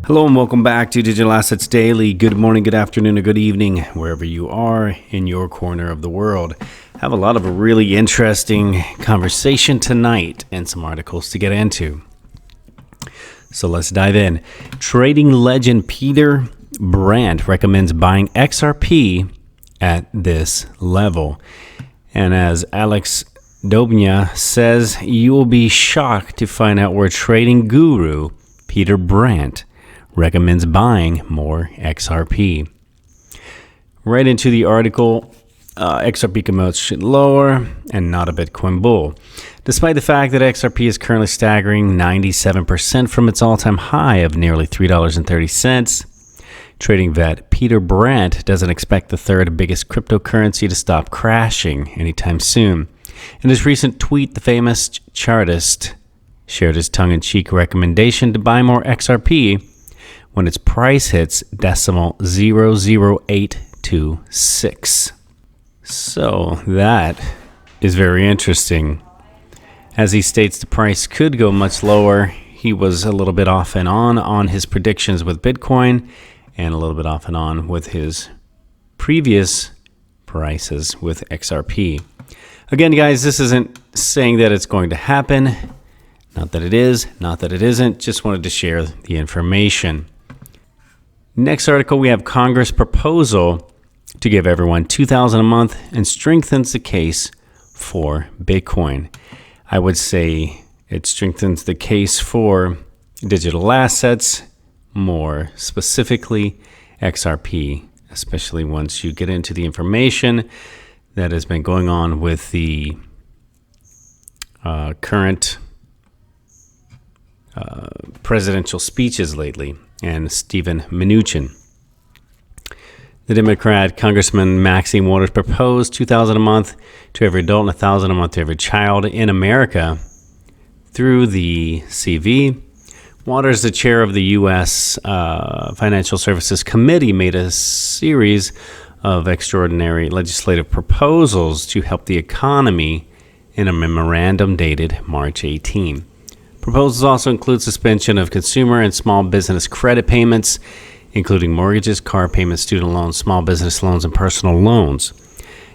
Hello and welcome back to Digital Assets Daily. Good morning, good afternoon, or good evening, wherever you are in your corner of the world. I have a lot of a really interesting conversation tonight and some articles to get into. So let's dive in. Trading legend Peter Brandt recommends buying XRP at this level. And as Alex Dobnya says, you will be shocked to find out where trading guru Peter Brandt recommends buying more XRP. Right into the article, XRP can move lower and not a Bitcoin bull. Despite the fact that XRP is currently staggering 97% from its all-time high of nearly $3.30, trading vet Peter Brandt doesn't expect the third biggest cryptocurrency to stop crashing anytime soon. In his recent tweet, the famous chartist shared his tongue-in-cheek recommendation to buy more XRP when its price hits decimal 0.00826. So that is very interesting. As he states, the price could go much lower. He was a little bit off and on his predictions with Bitcoin and a little bit off and on with his previous prices with XRP. Again, guys, this isn't saying that it's going to happen. Not that it is, not that it isn't. Just wanted to share the information. Next article, we have Congress proposal to give everyone $2,000 a month and strengthens the case for Bitcoin. I would say it strengthens the case for digital assets, more specifically XRP, especially once you get into the information that has been going on with the current presidential speeches lately and Stephen Mnuchin. The Democrat Congressman Maxine Waters proposed $2,000 a month to every adult and $1,000 a month to every child in America through the CV. Waters, the chair of the U.S. Financial Services Committee, made a series of extraordinary legislative proposals to help the economy in a memorandum dated March 18. Proposals also include suspension of consumer and small business credit payments, including mortgages, car payments, student loans, small business loans, and personal loans.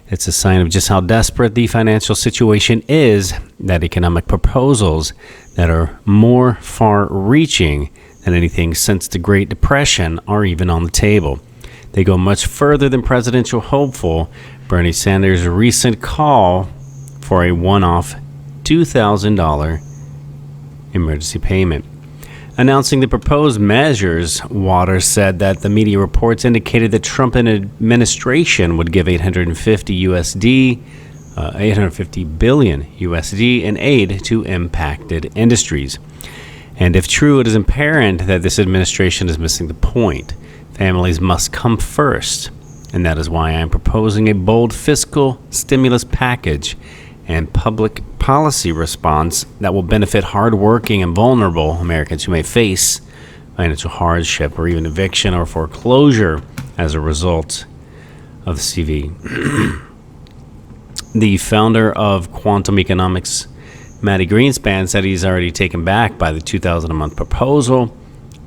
It's a sign of just how desperate the financial situation is that economic proposals that are more far-reaching than anything since the Great Depression are even on the table. They go much further than presidential hopeful Bernie Sanders' recent call for a one-off $2,000 emergency payment. Announcing the proposed measures, Waters said that the media reports indicated that Trump administration would give $850 billion USD in aid to impacted industries. And if true, it is apparent that this administration is missing the point. Families must come first, and that is why I am proposing a bold fiscal stimulus package and public policy response that will benefit hardworking and vulnerable Americans who may face financial hardship or even eviction or foreclosure as a result of the CV. The founder of quantum economics, Matty Greenspan, said he's already taken back by the $2,000 a month proposal.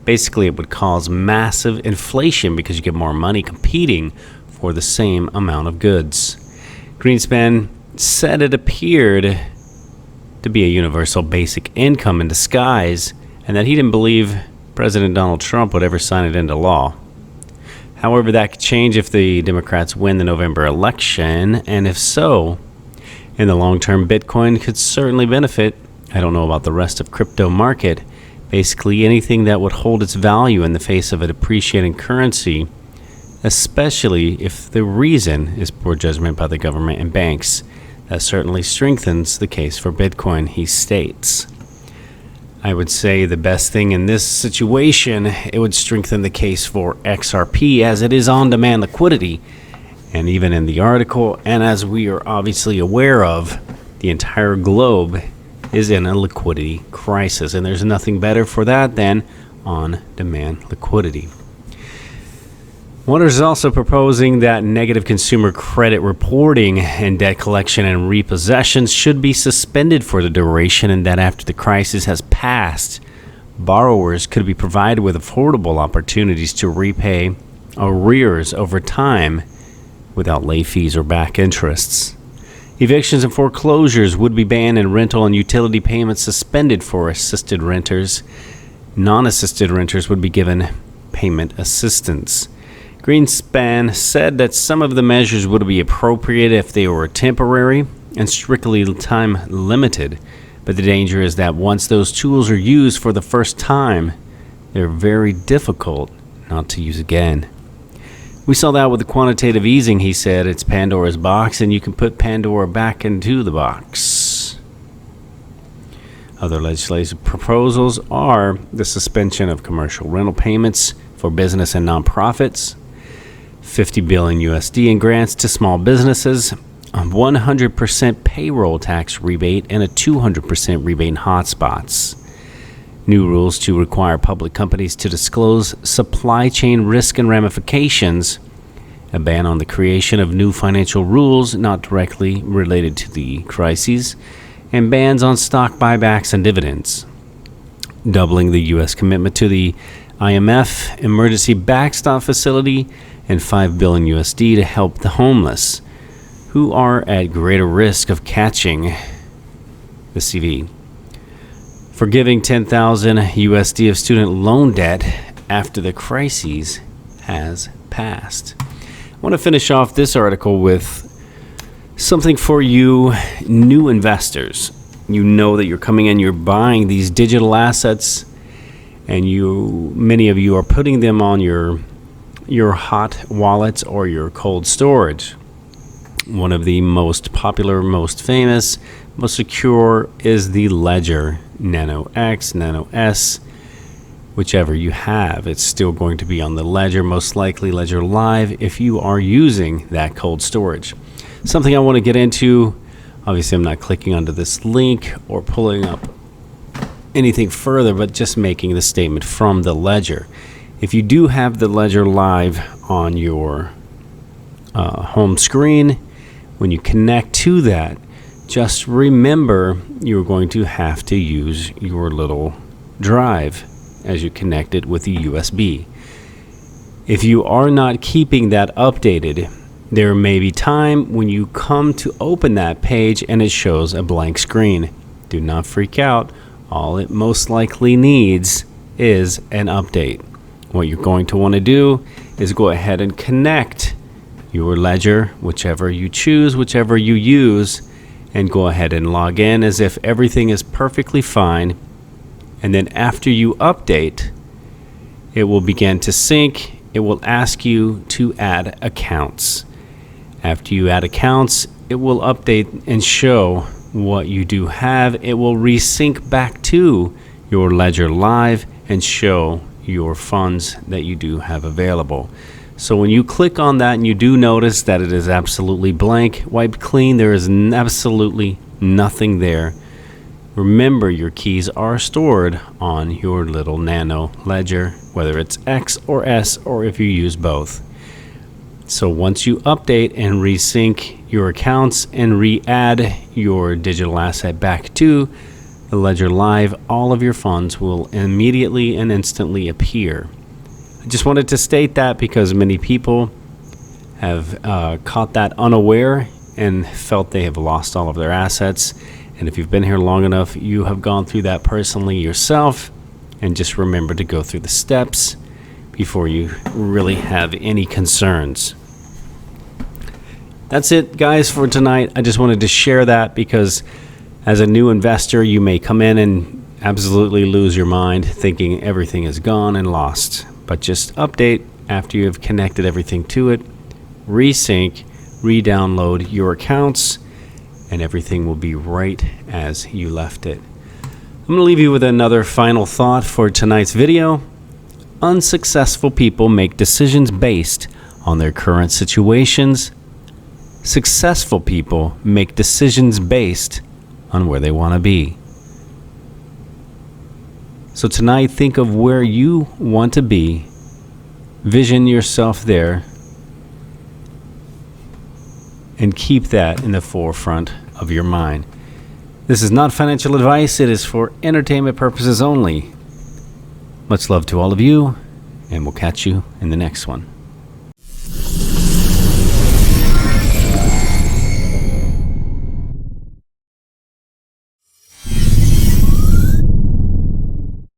Basically, it would cause massive inflation because you get more money competing for the same amount of goods. Greenspan said it appeared to be a universal basic income in disguise and that he didn't believe President Donald Trump would ever sign it into law. However, that could change if the Democrats win the November election, and if so, in the long term, Bitcoin could certainly benefit. I don't know about the rest of crypto market. Basically anything that would hold its value in the face of a depreciating currency, especially if the reason is poor judgment by the government and banks. That certainly strengthens the case for Bitcoin, he states. I would say the best thing in this situation, it would strengthen the case for XRP as it is on-demand liquidity. And even in the article, and as we are obviously aware of, the entire globe is in a liquidity crisis. And there's nothing better for that than on-demand liquidity. Waters is also proposing that negative consumer credit reporting and debt collection and repossessions should be suspended for the duration, and that after the crisis has passed, Borrowers could be provided with affordable opportunities to repay arrears over time without late fees or back interests. Evictions and foreclosures would be banned, and rental and utility payments suspended for assisted renters. Non-assisted renters would be given payment assistance. Greenspan said that some of the measures would be appropriate if they were temporary and strictly time limited, but the danger is that once those tools are used for the first time, they're very difficult not to use again. We saw that with the quantitative easing, he said. It's Pandora's box, and you can put Pandora back into the box. Other legislative proposals are the suspension of commercial rental payments for business and nonprofits, $50 billion USD in grants to small businesses, a 100% payroll tax rebate, and a 200% rebate in hotspots. New rules to require public companies to disclose supply chain risk and ramifications, a ban on the creation of new financial rules not directly related to the crises, and bans on stock buybacks and dividends. Doubling the U.S. commitment to the IMF emergency backstop facility, and $5 billion USD to help the homeless, who are at greater risk of catching the CV. Forgiving $10,000 USD of student loan debt after the crises has passed. I want to finish off this article with something for you new investors. You know that you're coming in, you're buying these digital assets, and many of you are putting them on your hot wallets or your cold storage. One of the most popular, most famous, most secure is the Ledger Nano X, Nano S, whichever you have. It's still going to be on the Ledger, most likely Ledger Live, if you are using that cold storage. Something I want to get into, obviously I'm not clicking onto this link or pulling up anything further, but just making the statement from the Ledger. If you do have the Ledger Live on your home screen, when you connect to that, just remember you're going to have to use your little drive as you connect it with the USB. If you are not keeping that updated, there may be time when you come to open that page and it shows a blank screen. Do not freak out. All it most likely needs is an update. What you're going to want to do is go ahead and connect your Ledger, whichever you choose, whichever you use, and go ahead and log in as if everything is perfectly fine. And then after you update, it will begin to sync. It will ask you to add accounts. After you add accounts, it will update and show what you do have. It will resync back to your Ledger Live and show your funds that you do have available. So when you click on that and you do notice that it is absolutely blank, wiped clean, there is absolutely nothing there. Remember, your keys are stored on your little Nano Ledger, whether it's X or S or if you use both. So once you update and resync your accounts and re-add your digital asset back to the Ledger Live, all of your funds will immediately and instantly appear. I just wanted to state that because many people have caught that unaware and felt they have lost all of their assets. And if you've been here long enough, you have gone through that personally yourself. And just remember to go through the steps before you really have any concerns. That's it, guys, for tonight. I just wanted to share that because as a new investor, you may come in and absolutely lose your mind thinking everything is gone and lost. But just update after you have connected everything to it, resync, re-download your accounts, and everything will be right as you left it. I'm going to leave you with another final thought for tonight's video. Unsuccessful people make decisions based on their current situations. Successful people make decisions based on where they want to be. So tonight, think of where you want to be. Vision yourself there. And keep that in the forefront of your mind. This is not financial advice. It is for entertainment purposes only. Much love to all of you, and we'll catch you in the next one.